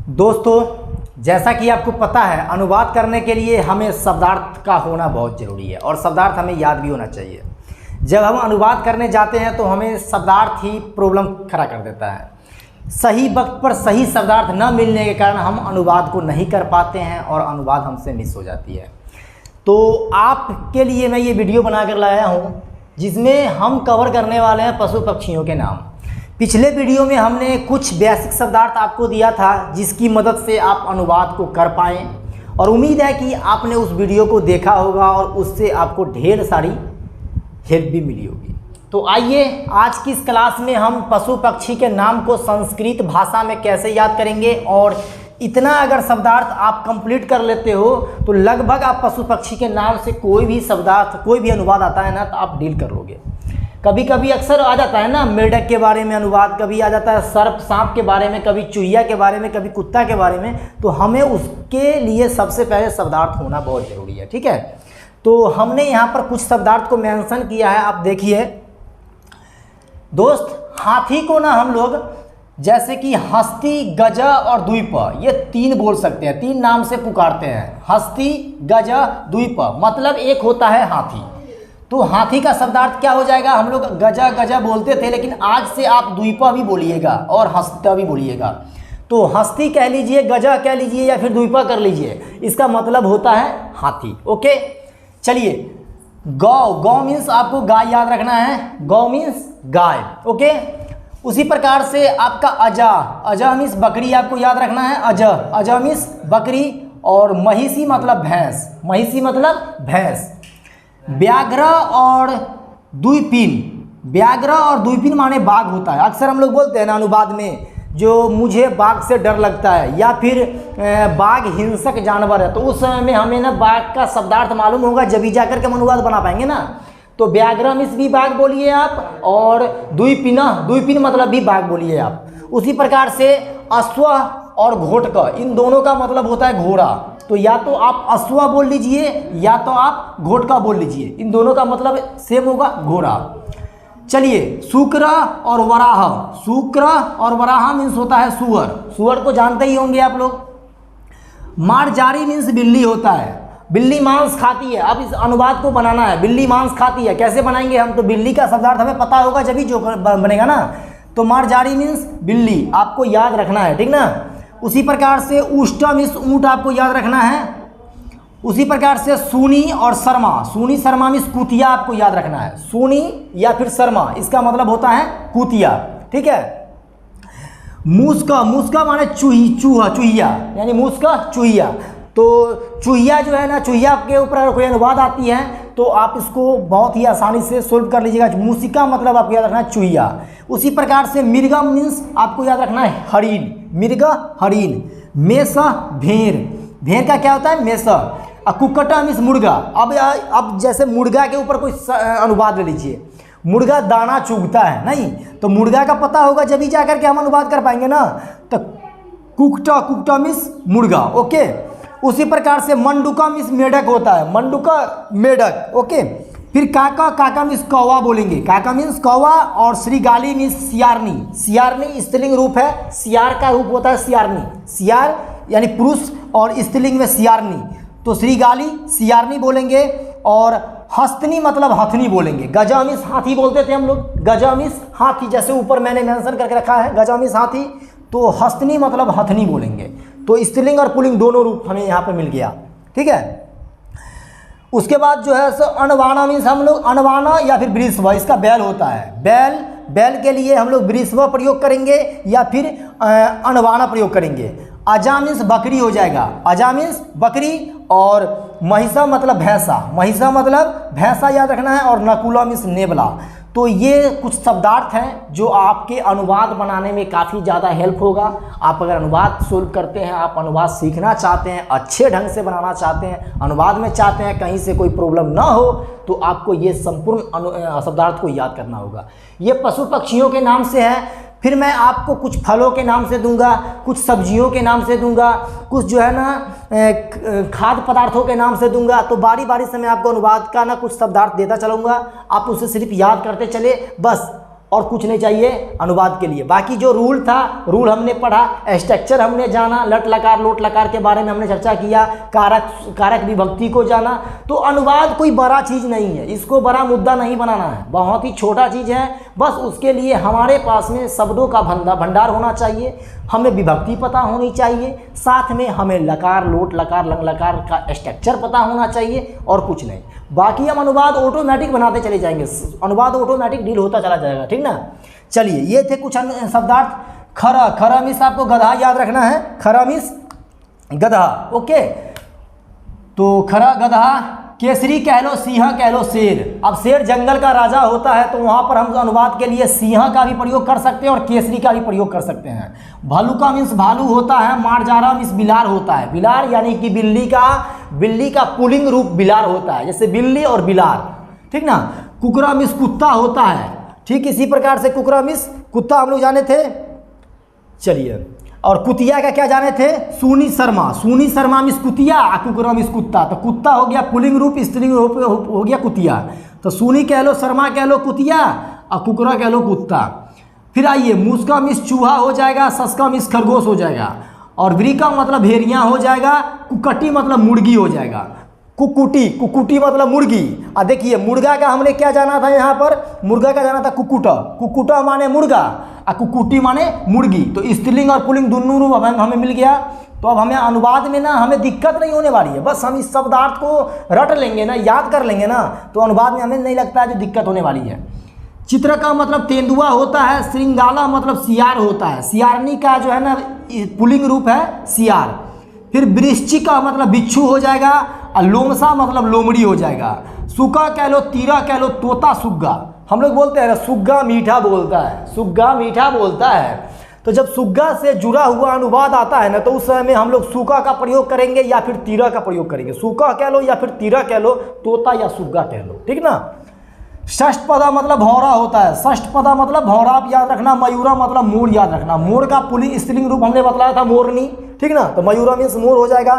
दोस्तों, जैसा कि आपको पता है, अनुवाद करने के लिए हमें शब्दार्थ का होना बहुत ज़रूरी है और शब्दार्थ हमें याद भी होना चाहिए। जब हम अनुवाद करने जाते हैं तो हमें शब्दार्थ ही प्रॉब्लम खड़ा कर देता है। सही वक्त पर सही शब्दार्थ न मिलने के कारण हम अनुवाद को नहीं कर पाते हैं और अनुवाद हमसे मिस हो जाती है। तो आपके लिए मैं ये वीडियो बना कर लाया हूँ जिसमें हम कवर करने वाले हैं पशु पक्षियों के नाम। पिछले वीडियो में हमने कुछ बेसिक शब्दार्थ आपको दिया था जिसकी मदद से आप अनुवाद को कर पाएँ और उम्मीद है कि आपने उस वीडियो को देखा होगा और उससे आपको ढेर सारी हेल्प भी मिली होगी। तो आइए आज की इस क्लास में हम पशु पक्षी के नाम को संस्कृत भाषा में कैसे याद करेंगे और इतना अगर शब्दार्थ आप कंप्लीट कर लेते हो तो लगभग आप पशु पक्षी के नाम से कोई भी शब्दार्थ कोई भी अनुवाद आता है ना तो आप डील कर लोगे। कभी कभी अक्सर आ जाता है ना मेढक के बारे में अनुवाद, कभी आ जाता है सर्प सांप के बारे में, कभी चूहिया के बारे में, कभी कुत्ता के बारे में। तो हमें उसके लिए सबसे पहले शब्दार्थ होना बहुत ज़रूरी है। ठीक है, तो हमने यहाँ पर कुछ शब्दार्थ को मेंशन किया है, आप देखिए दोस्त। हाथी को ना हम लोग जैसे कि हस्ती, गजा और द्वीप, ये तीन बोल सकते हैं, तीन नाम से पुकारते हैं। हस्ती, गजा, द्वीप, मतलब एक होता है हाथी। तो हाथी का शब्दार्थ क्या हो जाएगा? हम लोग गजा गजा बोलते थे लेकिन आज से आप द्वीपा भी बोलिएगा और हस्ता भी बोलिएगा। तो हस्ती कह लीजिए, गजा कह लीजिए या फिर द्वीपा कर लीजिए, इसका मतलब होता है हाथी। ओके, चलिए। गौ, गौ मीन्स आपको गाय याद रखना है, गौ मीन्स गाय। ओके, उसी प्रकार से आपका अजा, अजा मीन्स बकरी आपको याद रखना है, अजा, अजा मीन्स बकरी। और महिषी मतलब भैंस, महिषी मतलब भैंस। व्याघ्र और द्विपिन, व्याघ्र और द्विपिन माने बाघ होता है। अक्सर हम लोग बोलते हैं ना अनुवाद में, जो मुझे बाघ से डर लगता है या फिर बाघ हिंसक जानवर है, तो उस समय में हमें ना बाघ का शब्दार्थ मालूम होगा जब भी जाकर के हम अनुवाद बना पाएंगे ना। तो व्याघ्र मीन्स भी बाघ बोलिए आप और द्विपिन, द्विपिन मतलब भी बाघ बोलिए आप। उसी प्रकार से अश्व और घोटका, इन दोनों का मतलब होता है घोड़ा। तो या तो आप अश्व बोल लीजिए या तो आप घोटका बोल लीजिए, इन दोनों का मतलब सेम होगा, घोड़ा। चलिए, शुक्र और वराह, शुक्र और वराह मीन्स होता है सुअर, सुअर को जानते ही होंगे आप लोग। मार्जारी मीन्स बिल्ली होता है, बिल्ली मांस खाती है। अब इस अनुवाद को बनाना है, बिल्ली मांस खाती है, कैसे बनाएंगे हम? तो बिल्ली का शब्दार्थ हमें पता होगा जब ही जो बनेगा ना। तो मार्जारी मीन्स बिल्ली, आपको याद रखना है, ठीक ना। उसी प्रकार से उष्ट मीन्स ऊँट आपको याद रखना है। उसी प्रकार से सूनी और शर्मा, सूनी शर्मा मीन्स कुतिया आपको याद रखना है। सूनी या फिर शर्मा, इसका मतलब होता है कुतिया। ठीक है। मूसका, मूसका माने चूहा, चूहिया, यानी मूसका चूहिया। तो चूहिया जो है ना, चूहिया के ऊपर अगर कोई अनुवाद आती है तो आप इसको बहुत ही आसानी से सोल्व कर लीजिएगा। मूसिका मतलब आपको याद रखना है चूहिया। उसी प्रकार से मिर्गा मीन्स आपको याद रखना है हरिण, मिर्गा हरिण। मेसा भेड़, भेड़ का क्या होता है? मेसा। कुक्कटा मीन्स मुर्गा। अब जैसे मुर्गा के ऊपर कोई अनुवाद ले लीजिए, मुर्गा दाना चुगता है नहीं, तो मुर्गा का पता होगा जब ही जाकर के हम अनुवाद कर पाएंगे ना। तो कुक्टा, कुक्टा मीन्स मुर्गा। ओके, उसी प्रकार से मंडुका मीन्स मेढक होता है, मंडुका मेढक। ओके, फिर काका, काका मीन्स कौवा बोलेंगे, काका मीन्स कौवा। और श्रीगाली मीन्स सियारनी, सियारनी स्त्रीलिंग रूप है, सियार का रूप होता है सियारनी, सियार यानी पुरुष और स्त्रीलिंग में सियारनी। तो श्रीगाली सियारनी बोलेंगे। और हस्तनी मतलब हथनी बोलेंगे। गजा मीन्स हाथी बोलते थे हम लोग, गजा मीन्स हाथी, जैसे ऊपर मैंने मेंशन करके रखा है, गजा मीन्स हाथी। तो हस्तनी मतलब हथनी बोलेंगे। तो स्त्रीलिंग और पुल्लिंग दोनों रूप हमें यहाँ पे मिल गया। ठीक है। उसके बाद जो है सो अनवाना मीन्स हम लोग अनवाना या फिर वृषभ, इसका बैल होता है, बैल। बैल के लिए हम लोग वृषभ प्रयोग करेंगे या फिर अनवाना प्रयोग करेंगे। अजा मीन्स बकरी हो जाएगा, अजा मीन्स बकरी। और महिषा मतलब भैंसा, महिषा मतलब भैंसा याद रखना है। और नकुला मीन्स नेवला। तो ये कुछ शब्दार्थ हैं जो आपके अनुवाद बनाने में काफ़ी ज़्यादा हेल्प होगा। आप अगर अनुवाद सोल्व करते हैं, आप अनुवाद सीखना चाहते हैं, अच्छे ढंग से बनाना चाहते हैं, अनुवाद में चाहते हैं कहीं से कोई प्रॉब्लम ना हो, तो आपको ये संपूर्ण शब्दार्थ को याद करना होगा। ये पशु पक्षियों के नाम से है। फिर मैं आपको कुछ फलों के नाम से दूंगा, कुछ सब्जियों के नाम से दूंगा, कुछ जो है ना खाद्य पदार्थों के नाम से दूंगा। तो बारी बारी से मैं आपको अनुवाद का ना कुछ शब्दार्थ देता चलूँगा, आप उसे सिर्फ याद करते चले बस। और कुछ नहीं चाहिए अनुवाद के लिए। बाकी जो रूल था, रूल हमने पढ़ा, स्ट्रक्चर हमने जाना, लट लकार लोट लकार के बारे में हमने चर्चा किया, कारक विभक्ति को जाना। तो अनुवाद कोई बड़ा चीज़ नहीं है, इसको बड़ा मुद्दा नहीं बनाना है, बहुत ही छोटा चीज़ है। बस उसके लिए हमारे पास में शब्दों का भंडार होना चाहिए, हमें विभक्ति पता होनी चाहिए, साथ में हमें लकार लोट लकार लंग लकार का स्ट्रक्चर पता होना चाहिए, और कुछ नहीं। बाकी हम अनुवाद ऑटोमेटिक बनाते चले जाएंगे, अनुवाद ऑटोमेटिक डील होता चला जाएगा, ठीक ना। चलिए, ये थे कुछ शब्दार्थ। खरा, खरा मीन्स आपको गधा याद रखना है, खरा मीन्स गधा, ओके। तो खरा गधा, केसरी कह लो, सिंह कह लो, शेर। अब शेर जंगल का राजा होता है, तो वहाँ पर हम अनुवाद के लिए सिंह का भी प्रयोग कर सकते हैं और केसरी का भी प्रयोग कर सकते हैं। भालुका मीन्स भालू होता है, मारजारा मीन्स बिलार होता है, बिलार यानी कि बिल्ली का पुल्लिंग रूप बिलार होता है, जैसे बिल्ली और बिलार, ठीक ना। कुकरा मीन्स कुत्ता होता है, ठीक इसी प्रकार से कुकरा मीन्स कुत्ता हम लोग जाने थे। चलिए, और कुतिया का क्या जाने थे, सूनी शर्मा। सूनी शर्मा मीन्स कुतिया, कुकरा मीन्स कुत्ता। तो कुत्ता हो गया पुल्लिंग रूप, स्त्रीलिंग रूप हो गया कुतिया। तो सूनी कह लो, शर्मा कह लो कुतिया, और कुकरा कह लो कुत्ता। फिर आइए, मूसका मीन्स चूहा हो जाएगा, ससका मीन्स खरगोश हो जाएगा, और व्रीका मतलब भेड़िया हो जाएगा, कुकटी मतलब मुर्गी हो जाएगा, कुकुटी मतलब मुर्गी। और देखिए, मुर्गा का हमने क्या जाना था, यहाँ पर मुर्गा का जाना था कुकुटा माने मुर्गा, और कुकुटी माने मुर्गी। तो स्त्रीलिंग और पुल्लिंग दोनों रूप हमें मिल गया। तो अब हमें अनुवाद में ना हमें दिक्कत नहीं होने वाली है, बस हम इस शब्दार्थ को रट लेंगे ना, याद कर लेंगे ना, तो अनुवाद में हमें नहीं लगता है जो दिक्कत होने वाली है। चित्र का मतलब तेंदुआ होता है, श्रृंगाला मतलब सियार होता है, सियारनी का जो है ना पुल्लिंग रूप है सियार। फिर वृश्चिक का मतलब बिच्छू हो जाएगा, और लोमसा मतलब लोमड़ी हो जाएगा। सुगा कह लो, तीरा कह लो, तोता सुग्गा। हम लोग बोलते हैं ना, सुग्गा मीठा बोलता है, सुग्गा मीठा बोलता है। तो जब सुग्गा से जुड़ा हुआ अनुवाद आता है ना, तो उस समय में हम लोग सुगा का प्रयोग करेंगे या फिर तीरा का प्रयोग करेंगे। सुगा कह लो या फिर तीरा कह लो, तोता या सुग्गा कह लो, ठीक ना। षष्ठ पदा मतलब भौरा होता है, षष्ठ पदा मतलब भौरा आप याद रखना। मयूरा मतलब मोर याद रखना, मोर का पुल्लिंग स्त्रीलिंग रूप हमने बतलाया था मोरनी, ठीक ना। तो मयूरा मीन्स मोर हो जाएगा।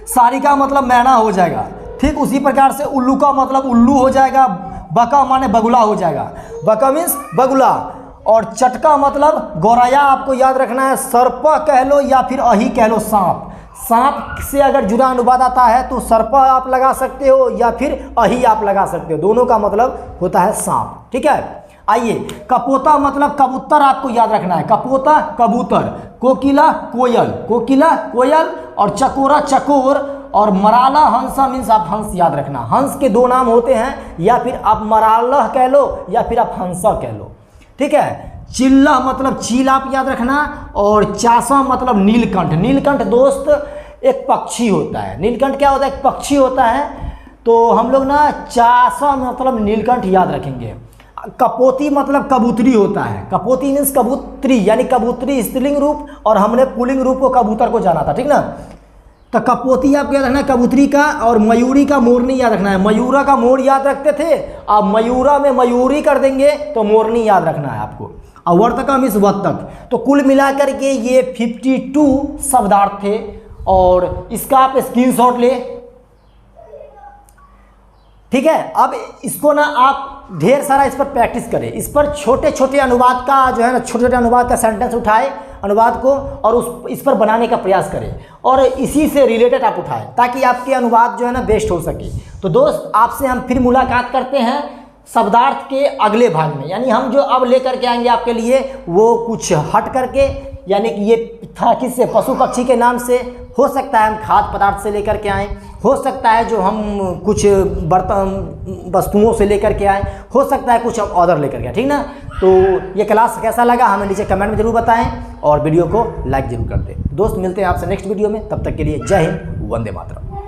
सारिका मतलब मैना हो जाएगा, ठीक उसी प्रकार से उल्लू का मतलब उल्लू हो जाएगा। बका माने बगुला हो जाएगा, बका मीन्स बगुला। और चटका मतलब गौराया आपको याद रखना है। सर्प कह लो या फिर अही कह लो, सांप। सांप से अगर जुड़ा अनुवाद आता है तो सर्प आप लगा सकते हो या फिर अही आप लगा सकते हो, दोनों का मतलब होता है सांप, ठीक है। आइए, कपोता मतलब कबूतर आपको याद रखना है, कपोता कबूतर। कोकिला कोयल, कोकिला कोयल। और चकोरा चकोर। और मराला हंसा मीन्स आप हंस याद रखना। हंस के दो नाम होते हैं, या फिर आप मराला कह लो या फिर आप हंसा कह लो, ठीक है। चिल्ला मतलब चील आप याद रखना। और चासा मतलब नीलकंठ। नीलकंठ दोस्त एक पक्षी होता है, नीलकंठ क्या होता है, एक पक्षी होता है। तो हम लोग ना चासा मतलब नीलकंठ याद रखेंगे। कपोती मतलब कबूतरी होता है, कपोती मीन्स कबूतरी, यानी कबूतरी स्त्रीलिंग रूप, और हमने पुल्लिंग रूप को कबूतर को जाना था, ठीक ना। तो कपोती आपको याद रखना है कबूतरी का, और मयूरी का मोरनी याद रखना है। मयूरा का मोर याद रखते थे, आप मयूरा में मयूरी कर देंगे तो मोरनी याद रखना है आपको। और वर्तका मीन्स बत्तख। तो कुल मिलाकर के ये 52 शब्दार्थ थे, और इसका आप स्क्रीनशॉट ले, ठीक है। अब इसको ना आप ढेर सारा इस पर प्रैक्टिस करें, इस पर छोटे छोटे अनुवाद का जो है ना, छोटे छोटे अनुवाद का सेंटेंस उठाए अनुवाद को, और इस पर बनाने का प्रयास करें, और इसी से रिलेटेड आप उठाएं, ताकि आपके अनुवाद जो है ना बेस्ट हो सके। तो दोस्त, आपसे हम फिर मुलाकात करते हैं शब्दार्थ के अगले भाग में, यानी हम जो अब लेकर के आएंगे आपके लिए वो कुछ हट करके, यानी कि ये था किससे, पशु पक्षी के नाम से। हो सकता है हम खाद्य पदार्थ से लेकर के आएँ, हो सकता है जो हम कुछ बर्तन वस्तुओं से लेकर के आएँ, हो सकता है कुछ हम ऑर्डर लेकर के आए, ठीक ना। तो ये क्लास कैसा लगा हमें नीचे कमेंट में जरूर बताएं, और वीडियो को लाइक जरूर कर दें। दोस्त, मिलते हैं आपसे नेक्स्ट वीडियो में, तब तक के लिए जय हिंद, वंदे मातरम।